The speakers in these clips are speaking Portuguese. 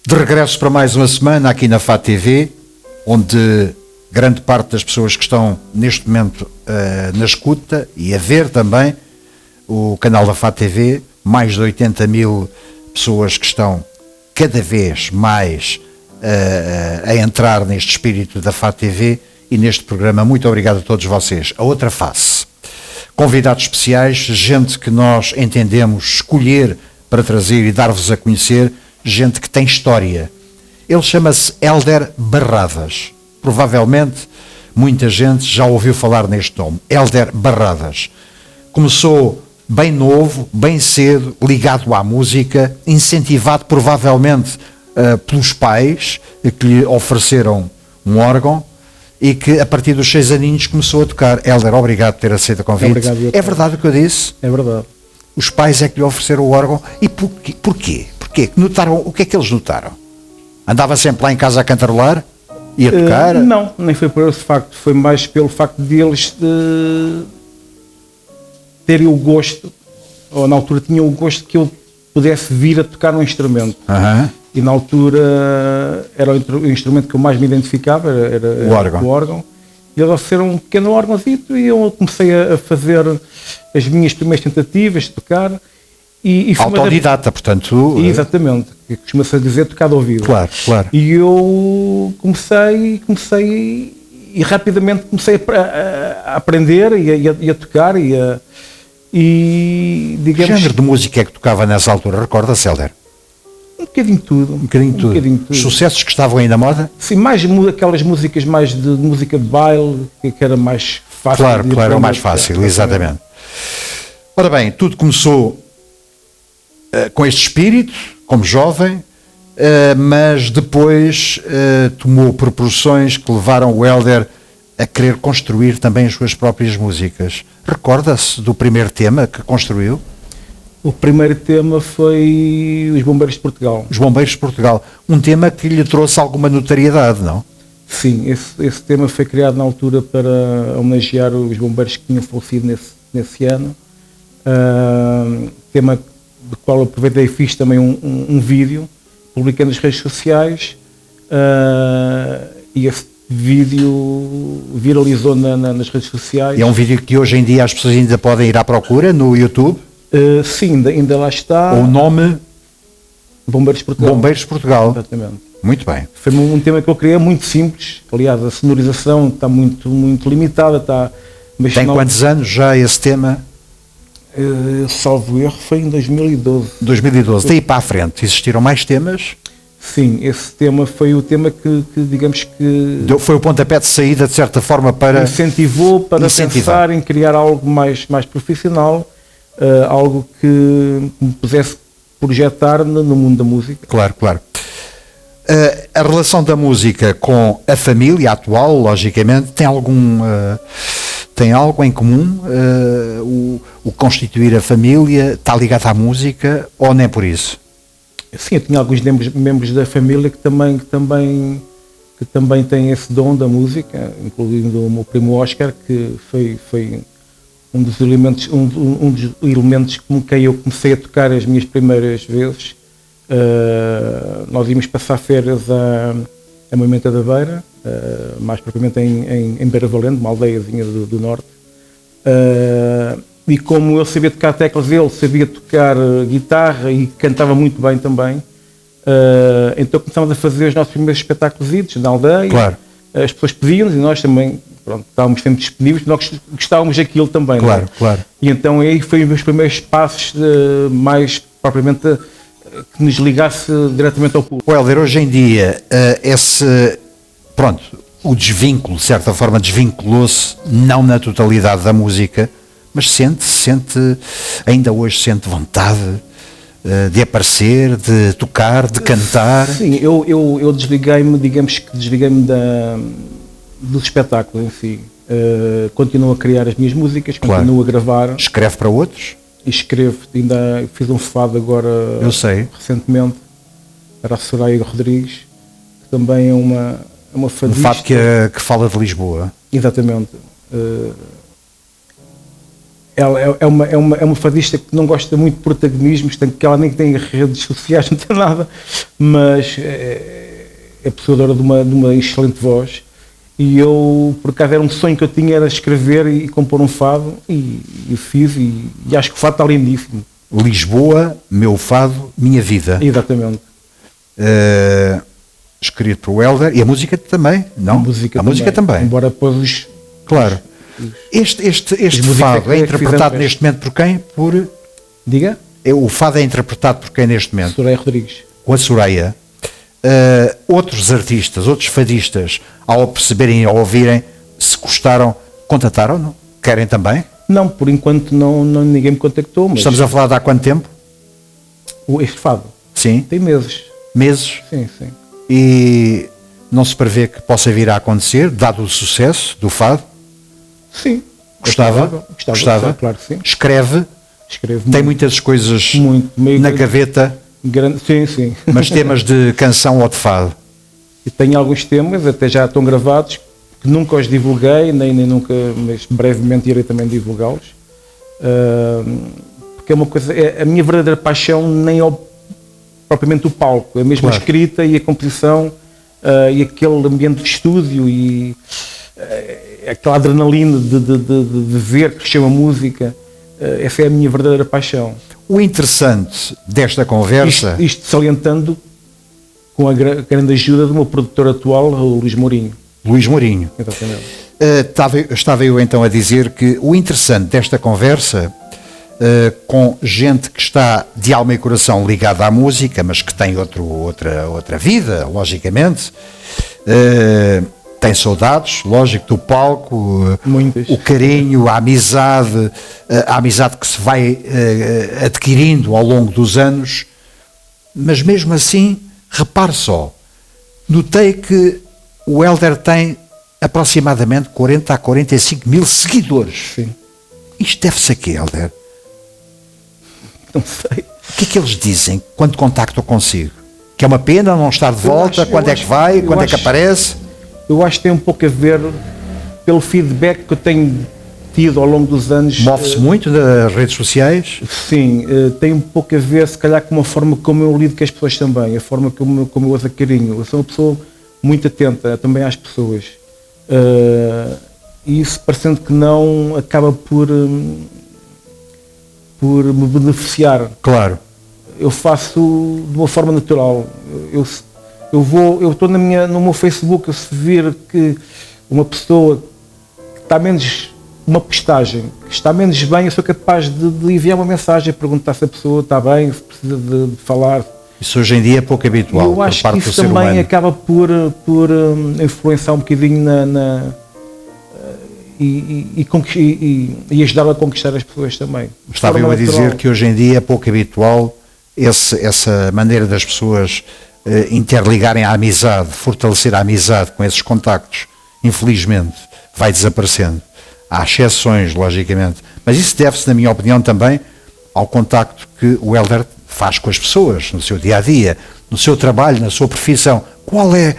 De regresso para mais uma semana aqui na FAT TV, onde grande parte das pessoas que estão neste momento na escuta e a ver também o canal da FAT TV, mais de 80 mil pessoas que estão cada vez mais a entrar neste espírito da FAT TV e neste programa. Muito obrigado a todos vocês. A outra face. Convidados especiais, gente que nós entendemos escolher para trazer e dar-vos a conhecer, gente que tem história. Ele chama-se Hélder Barradas. Provavelmente muita gente já ouviu falar neste nome, Hélder Barradas. Começou bem novo, bem cedo, ligado à música, incentivado provavelmente pelos pais que lhe ofereceram um órgão e que a partir dos 6 aninhos começou a tocar. Hélder, obrigado por ter aceito o convite. Obrigado, é verdade o que eu disse? É verdade. Os pais é que lhe ofereceram o órgão. E porquê? Porquê? Notaram, o que é que eles notaram? Andava sempre lá em casa a cantarolar? Ia tocar? Não, nem foi por esse facto. Foi mais pelo facto de eles terem o gosto, ou na altura tinham o gosto que eu pudesse vir a tocar um instrumento. E na altura era o instrumento que eu mais me identificava, era o órgão. E eles ofereceram um pequeno órgãozito e eu comecei a fazer as minhas primeiras tentativas de tocar. E autodidata, portanto... Exatamente, que costuma-se dizer tocar de ouvido. Claro, claro. E eu comecei e rapidamente comecei a aprender e a tocar digamos... Que género de música é que tocava nessa altura? Recorda-se, Hélder? Um bocadinho tudo. Um bocadinho tudo. Sucessos que estavam aí na moda? Sim, mais aquelas músicas mais de música de baile, que era mais fácil. Claro, era o mais fácil, exatamente. Ora bem, tudo começou com este espírito, como jovem, mas depois tomou proporções que levaram o Hélder a querer construir também as suas próprias músicas. Recorda-se do primeiro tema que construiu? O primeiro tema foi Os Bombeiros de Portugal. Os Bombeiros de Portugal. Um tema que lhe trouxe alguma notoriedade, não? Sim, esse tema foi criado na altura para homenagear os bombeiros que tinham falecido nesse ano. Tema do qual eu aproveitei e fiz também um vídeo, publicando nas redes sociais, e esse vídeo viralizou nas redes sociais. E é um vídeo que hoje em dia as pessoas ainda podem ir à procura no YouTube? Sim, ainda lá está. O nome? Bombeiros de Portugal. Bombeiros de Portugal. Exatamente. Muito bem. Foi um tema que eu criei muito simples. Aliás, a sonorização está muito limitada. Tem quantos anos já esse tema? Salvo erro, foi em 2012. 2012. Daí para a frente, existiram mais temas? Sim, esse tema foi o tema que digamos que... Foi o pontapé de saída, de certa forma, para... Incentivou para pensar em criar algo mais profissional, algo que me pudesse projetar no mundo da música. Claro, claro. A relação da música com a família atual, logicamente, tem algo em comum? O constituir a família está ligado à música ou nem por isso? Sim, eu tinha alguns membros da família que também têm esse dom da música, incluindo o meu primo Oscar, que foi um dos elementos com quem eu comecei a tocar as minhas primeiras vezes. Nós íamos passar férias a Moimenta da Beira, mais propriamente em Beira Valente, uma aldeiazinha do norte. E como eu sabia tocar teclas, ele sabia tocar guitarra e cantava muito bem também, então começámos a fazer os nossos primeiros espetáculos na aldeia. Claro. As pessoas pediam-nos e nós também estávamos sempre disponíveis, nós gostávamos daquilo também. Claro, claro. E então aí foi os meus primeiros passos, mais propriamente que nos ligasse diretamente ao público. Hélder, hoje em dia, o desvínculo, de certa forma, desvinculou-se, não na totalidade da música, mas ainda hoje sente vontade de aparecer, de tocar, de cantar? Sim, eu desliguei-me, digamos que desliguei-me do espetáculo em si. Continuo a criar as minhas músicas, continuo a gravar. Escreve para outros? Escrevo, ainda fiz um fado agora, eu sei, recentemente, para a Soraya Rodrigues, que também é uma fadista. Um fado que fala de Lisboa. Exatamente. ela é uma fadista que não gosta muito de protagonismos, tanto que ela nem tem redes sociais, não tem nada, mas é possuidora de uma excelente voz. E eu, por acaso, era um sonho que eu tinha, era escrever e compor um fado, e fiz, e acho que o fado está lindíssimo. Lisboa, meu fado, minha vida. Exatamente. Escrito por Hélder, e a música também, não? A música também. Embora depois claro. Este fado é interpretado neste momento por quem? Diga? O fado é interpretado por quem neste momento? Soraya Rodrigues. Com a Soraya. Outros artistas, outros fadistas, ao perceberem, ao ouvirem, se gostaram, contataram, não? Querem também? Não, por enquanto não, ninguém me contactou. Mas estamos a falar de há quanto tempo? Este fado? Sim. Tem meses. Meses? Sim. E não se prevê que possa vir a acontecer, dado o sucesso do fado? Sim. Gostava? Claro que sim. Escreve? Tem muitas coisas na gaveta? Sim. Mas temas de canção ou de fado? E tenho alguns temas, até já estão gravados, que nunca os divulguei, nem nunca, mas brevemente irei também divulgá-los. Porque é uma coisa, a minha verdadeira paixão nem é propriamente o palco, é mesmo a escrita e a composição e aquele ambiente de estúdio e aquela adrenalina de ver que chama música. Essa é a minha verdadeira paixão. O interessante desta conversa... Isto salientando com a grande ajuda do meu produtor atual, o Luís Mourinho. Luís Mourinho. Exatamente. Estava eu então a dizer que o interessante desta conversa, com gente que está de alma e coração ligada à música, mas que tem outra vida, logicamente, tem saudades, lógico, do palco, o carinho, a amizade que se vai adquirindo ao longo dos anos, mas mesmo assim, repare só, notei que o Hélder tem aproximadamente 40 a 45 mil seguidores. Sim. Isto deve-se a quê, Hélder? Não sei. O que é que eles dizem quando contactam consigo? Que é uma pena não estar de volta? Quando é que vai? Quando é que aparece? Eu acho que tem um pouco a ver pelo feedback que eu tenho tido ao longo dos anos. Move-se muito nas redes sociais? Sim, tem um pouco a ver, se calhar, com a forma como eu lido com as pessoas também, a forma como eu as acarinho. Eu sou uma pessoa muito atenta também às pessoas. E isso, parecendo que não, acaba por me beneficiar. Claro. Eu faço de uma forma natural. Eu estou no meu Facebook, eu se vir que uma pessoa que está menos, uma postagem, que está menos bem, eu sou capaz de enviar uma mensagem, perguntar se a pessoa está bem, se precisa de falar. Isso hoje em dia é pouco habitual. Eu acho que isso também acaba por influenciar um bocadinho e ajudar a conquistar as pessoas também. Estava eu a dizer que hoje em dia é pouco habitual essa maneira das pessoas interligarem a amizade, fortalecer a amizade com esses contactos. Infelizmente vai desaparecendo. Há exceções, logicamente, mas isso deve-se, na minha opinião, também ao contacto que o Hélder faz com as pessoas no seu dia-a-dia, no seu trabalho, na sua profissão. Qual é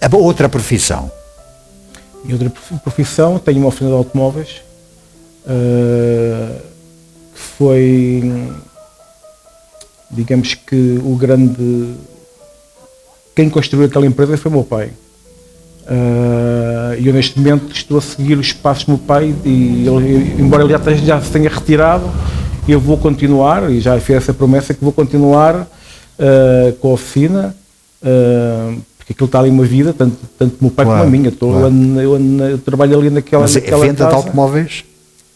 a outra profissão? E outra profissão, tenho uma oficina de automóveis, que foi, digamos que quem construiu aquela empresa foi o meu pai. E eu neste momento estou a seguir os passos do meu pai e ele, embora ele já se tenha retirado, eu vou continuar, e já fiz essa promessa que vou continuar com a oficina, porque aquilo está ali uma vida, tanto o meu pai como a minha. Eu trabalho ali naquela Mas naquela venda casa. de automóveis?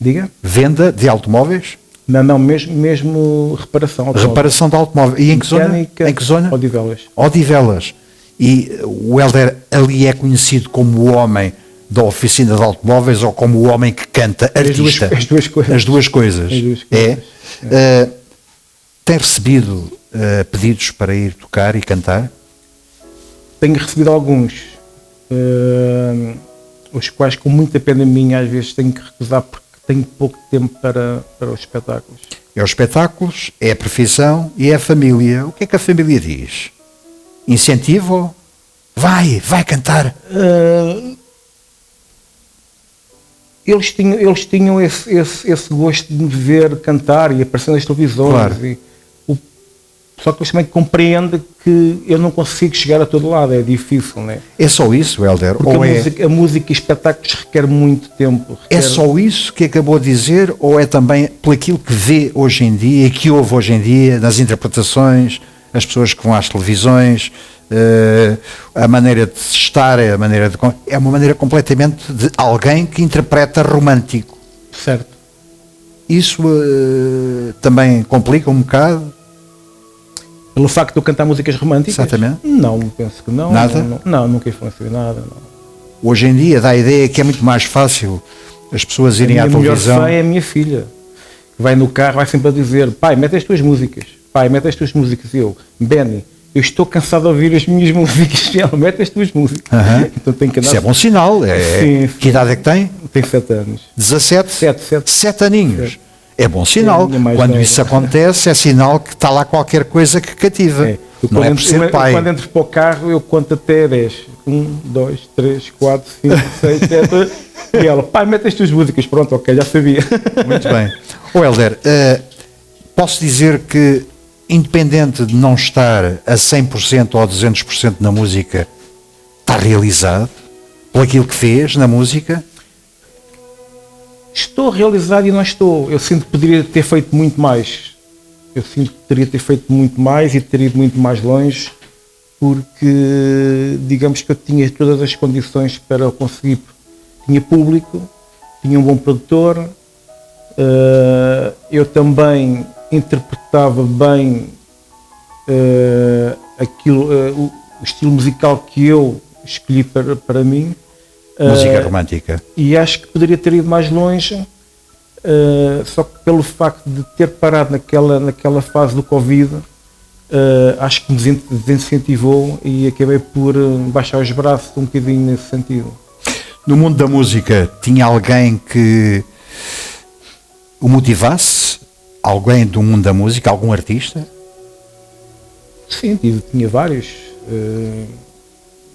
Diga? Venda de automóveis? Não, mesmo reparação. Reparação de automóveis. E em que zona? Em que zona? Odivelas. Odivelas. E o Hélder ali é conhecido como o homem da oficina de automóveis ou como o homem que canta, artista? As duas coisas. As duas coisas. É? Tem recebido pedidos para ir tocar e cantar? Tenho recebido alguns, os quais, com muita pena minha, às vezes tenho que recusar porque tenho pouco tempo para os espetáculos. É os espetáculos, é a profissão e é a família. O que é que a família diz? Incentivo? Vai cantar. eles tinham esse gosto de me ver cantar e aparecer nas televisões. Claro. Só que eles também compreendem que eu não consigo chegar a todo lado, é difícil, né? É só isso, Hélder? Porque a música e espetáculos requer muito tempo. É só isso que acabou de dizer, ou é também por aquilo que vê hoje em dia, que ouve hoje em dia, nas interpretações, as pessoas que vão às televisões, a maneira de estar, é uma maneira completamente de alguém que interpreta romântico. Certo. Isso também complica um bocado? Pelo facto de eu cantar músicas românticas? Exatamente. Não, penso que não. Nada? Não, nunca influenciou nada. Não. Hoje em dia dá a ideia que é muito mais fácil as pessoas irem à televisão. A melhor fã é a minha filha. Vai no carro, vai sempre a dizer: pai, mete as tuas músicas. Pai, mete as tuas músicas. E eu: Benny, eu estou cansado de ouvir as minhas músicas. E ela: mete as tuas músicas. Então tem que andar. Isso é bom sinal. Sim. Que idade é que tem? Tem 7 anos. 17? 7 aninhos. 7. É bom sinal. Quando isso acontece, é sinal que está lá qualquer coisa que cativa. Não é por ser pai. Quando entro para o carro, eu conto até 10. 1, 2, 3, 4, 5, 6, 7. E ela: pai, mete as tuas músicas. Pronto, ok, já sabia. Muito bem. Hélder, posso dizer que, independente de não estar a 100% ou a 200% na música, está realizado por aquilo que fez na música? Estou realizado e não estou. Eu sinto que poderia ter feito muito mais. Eu sinto que poderia ter feito muito mais e ter ido muito mais longe, porque digamos que eu tinha todas as condições para conseguir. Tinha público, tinha um bom produtor, eu também interpretava bem o estilo musical que eu escolhi para mim. Música romântica. E acho que poderia ter ido mais longe, só que pelo facto de ter parado naquela fase do Covid, acho que me desincentivou e acabei por baixar os braços um bocadinho nesse sentido. No mundo da música, tinha alguém que o motivasse? Alguém do mundo da música? Algum artista? Sim, tinha vários.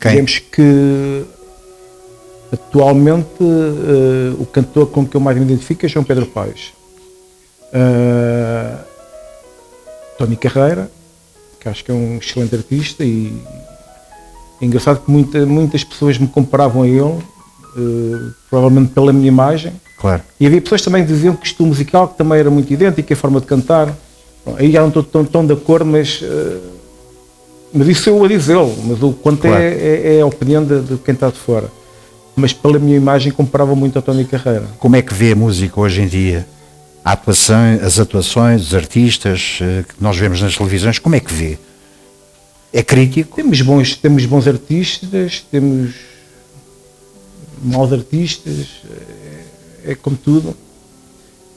Quem? Digamos que atualmente o cantor com que eu mais me identifico é João Pedro Paes. Tony Carreira, que acho que é um excelente artista, e é engraçado que muitas pessoas me comparavam a ele, provavelmente pela minha imagem. Claro. E havia pessoas também que diziam que o estilo musical que também era muito idêntico, a forma de cantar. Bom, aí já não estou tão de acordo, mas isso eu a dizê-lo, mas o quanto claro. é a opinião de quem está de fora. Mas pela minha imagem comparava muito ao Tony Carreira. Como é que vê a música hoje em dia? As atuações, os artistas que nós vemos nas televisões, como é que vê? É crítico? Temos bons artistas, temos maus artistas, é como tudo.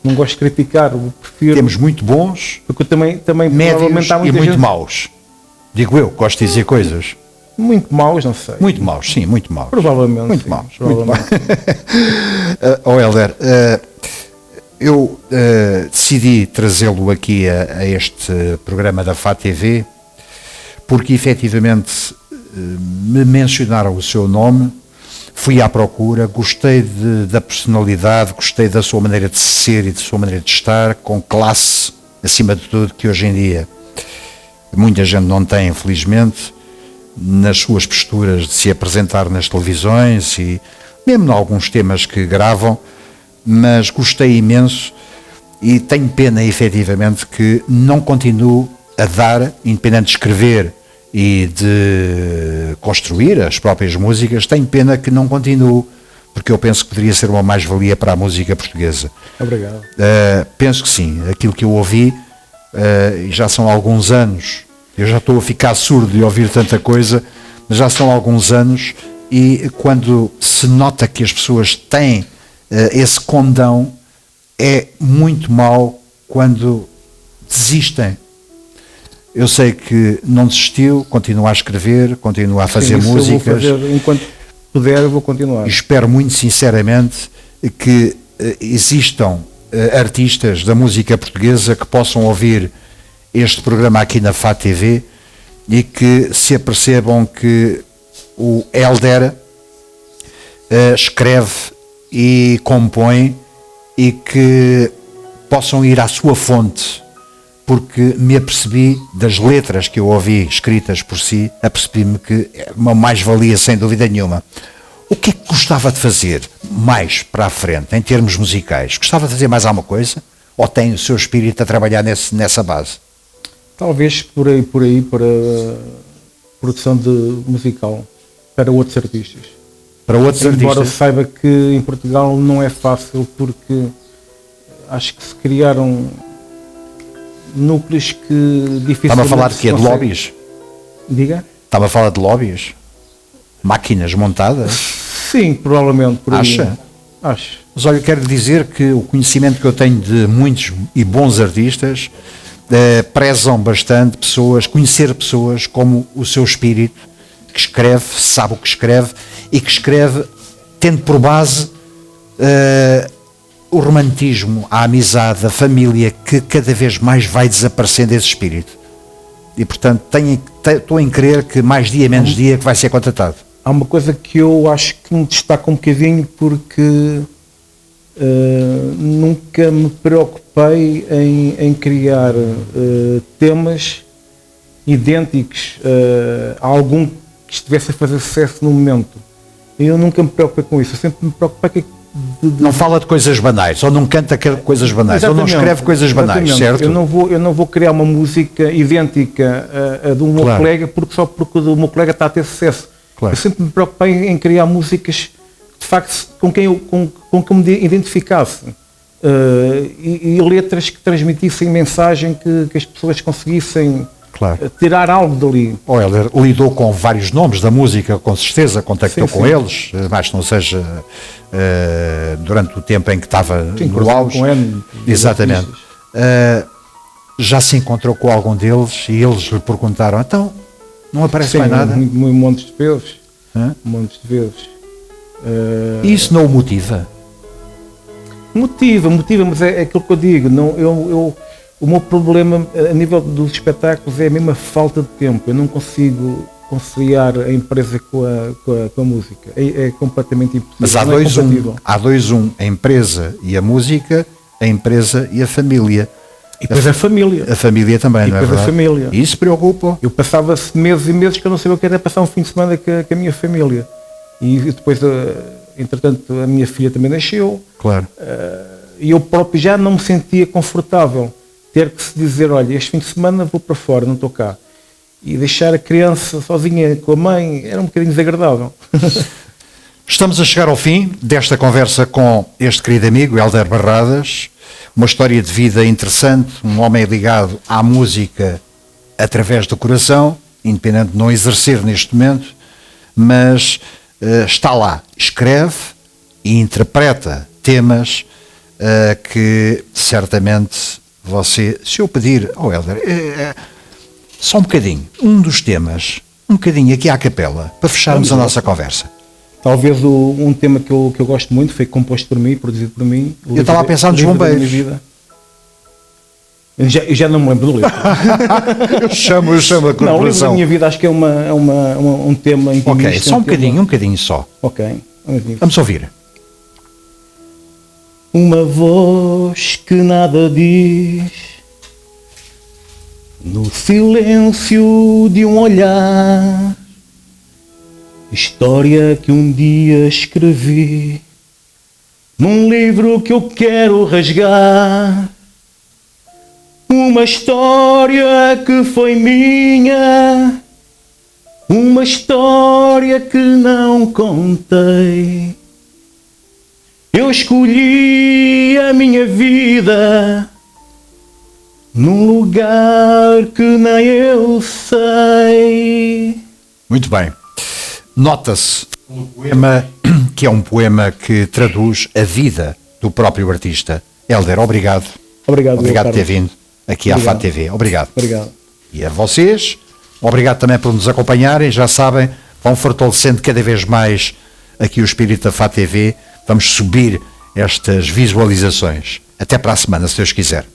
Não gosto de criticar, prefiro... Temos muito bons, porque eu também médios e muito maus. Digo eu, gosto de dizer coisas. Muito maus, não sei. Muito maus, sim, muito maus. Provavelmente. Muito maus. Hélder, eu decidi trazê-lo aqui a este programa da FATV porque efetivamente me mencionaram o seu nome, fui à procura, gostei da personalidade, gostei da sua maneira de ser e da sua maneira de estar, com classe, acima de tudo, que hoje em dia muita gente não tem, infelizmente, nas suas posturas de se apresentar nas televisões e mesmo em alguns temas que gravam, mas gostei imenso e tenho pena efetivamente que não continuo a dar, independente de escrever e de construir as próprias músicas, tenho pena que não continuo, porque eu penso que poderia ser uma mais-valia para a música portuguesa. Obrigado. Penso que sim, aquilo que eu ouvi, já são alguns anos, eu já estou a ficar surdo de ouvir tanta coisa, mas já são alguns anos, e quando se nota que as pessoas têm esse condão, é muito mau quando desistem. Eu sei que não desistiu, continua a escrever, continua a fazer músicas. Enquanto puder, eu vou continuar. E espero muito sinceramente que existam artistas da música portuguesa que possam ouvir este programa aqui na FATV e que se apercebam que o Hélder escreve e compõem e que possam ir à sua fonte, porque me apercebi das letras que eu ouvi escritas por si, apercebi-me que é uma mais-valia sem dúvida nenhuma. O que é que gostava de fazer mais para a frente, em termos musicais? Gostava de fazer mais alguma coisa? Ou tem o seu espírito a trabalhar nessa base? Talvez por aí, para produção de musical, para outros artistas. Para outros Embora artistas? saiba que em Portugal não é fácil, porque acho que se criaram núcleos que dificilmente... Estava a falar de quê? De lobbies? Diga? Estava a falar de lobbies? Máquinas montadas? Sim, provavelmente. Por aí. Acha? Acho. Mas olha, eu quero dizer que o conhecimento que eu tenho de muitos e bons artistas prezam bastante conhecer pessoas como o seu espírito, que escreve, sabe o que escreve e que escreve tendo por base o romantismo, a amizade, a família, que cada vez mais vai desaparecendo esse espírito. E portanto estou em crer que mais dia menos dia que vai ser contratado. Há uma coisa que eu acho que me destaca um bocadinho, porque nunca me preocupei em criar temas idênticos a algum que estivesse a fazer sucesso no momento. Eu nunca me preocupei com isso, eu sempre me preocupei Não fala de coisas banais, ou não canta coisas banais, ou não escreve coisas banais, certo? Eu não vou criar uma música idêntica a do meu colega porque o meu colega está a ter sucesso. Claro. Eu sempre me preocupei em criar músicas de facto com que eu me identificasse e letras que transmitissem mensagem que as pessoas conseguissem tirar algo dali. O Hélder lidou com vários nomes da música, com certeza, contactou com eles, mas não seja durante o tempo em que estava no auge. Exatamente. Já se encontrou com algum deles e eles lhe perguntaram, então, não aparece mais nada? Montes de vezes. Montes de vezes. E isso não o motiva? Motiva, mas é aquilo que eu digo. O meu problema a nível dos espetáculos é a mesma falta de tempo. Eu não consigo conciliar a empresa com a música. É completamente impossível. Mas há dois, a empresa e a música, a empresa e a família. E depois a família. A família também, não é verdade? A família. E isso preocupa. Eu passava meses e meses que eu não sabia o que era passar um fim de semana com a minha família. E depois, entretanto, a minha filha também nasceu. Claro. E eu próprio já não me sentia confortável ter que se dizer, olha, este fim de semana vou para fora, não estou cá. E deixar a criança sozinha com a mãe era um bocadinho desagradável. Estamos a chegar ao fim desta conversa com este querido amigo, Hélder Barradas. Uma história de vida interessante, um homem ligado à música através do coração, independente de não exercer neste momento, mas está lá, escreve e interpreta temas que certamente você, se eu pedir ao Hélder, só um bocadinho, um dos temas, um bocadinho aqui à capela, para fecharmos a nossa conversa. Talvez um tema que eu gosto muito, foi composto por mim, produzido por mim. Eu estava a pensar nos bombeiros. Eu já não me lembro do livro. eu chamo a corporação. Não, o livro da minha vida acho que é um tema intimista. Ok, só um bocadinho só. Ok. Vamos ouvir. Uma voz que nada diz, no silêncio de um olhar, história que um dia escrevi num livro que eu quero rasgar. Uma história que foi minha, uma história que não contei. Eu escolhi a minha vida num lugar que nem eu sei. Muito bem. Nota-se um poema que é um poema que traduz a vida do próprio artista. Hélder, obrigado. Obrigado por ter vindo aqui à FAT TV. Obrigado. E a vocês, obrigado também por nos acompanharem. Já sabem, vão fortalecendo cada vez mais aqui o espírito da FAT TV. Vamos subir estas visualizações. Até para a semana, se Deus quiser.